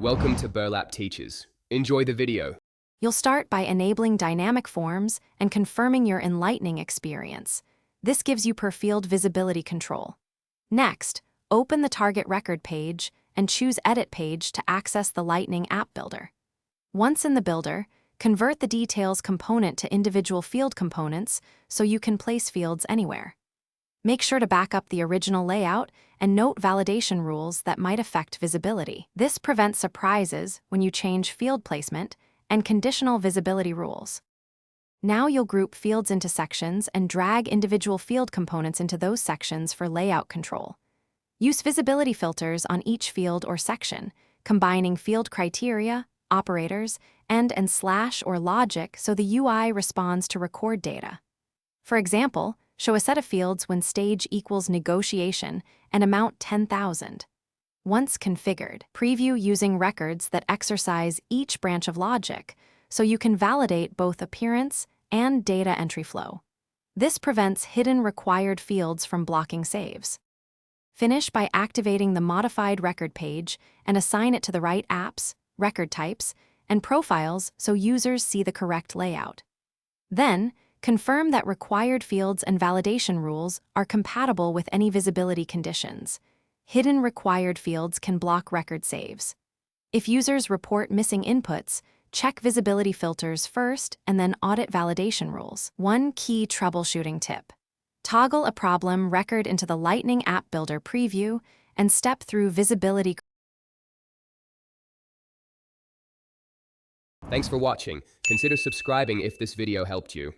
Welcome to Burlap Teachers. Enjoy the video. You'll start by enabling dynamic forms and confirming your enlightening experience. This gives you per-field visibility control. Next, open the target record page and choose Edit Page to access the Lightning App Builder. Once in the builder, convert the Details component to individual field components so you can place fields anywhere. Make sure to back up the original layout and note validation rules that might affect visibility. This prevents surprises when you change field placement and conditional visibility rules. Now you'll group fields into sections and drag individual field components into those sections for layout control. Use visibility filters on each field or section, combining field criteria, operators, and slash or logic so the UI responds to record data. For example, show a set of fields when stage equals negotiation and amount 10,000. Once configured, preview using records that exercise each branch of logic so you can validate both appearance and data entry flow. This prevents hidden required fields from blocking saves. Finish by activating the modified record page and assign it to the right apps, record types, and profiles so users see the correct layout. Then, confirm that required fields and validation rules are compatible with any visibility conditions. Hidden required fields can block record saves. If users report missing inputs, check visibility filters first and then audit validation rules. One key troubleshooting tip: toggle a problem record into the Lightning App Builder preview and step through visibility. Thanks for watching. Consider subscribing if this video helped you.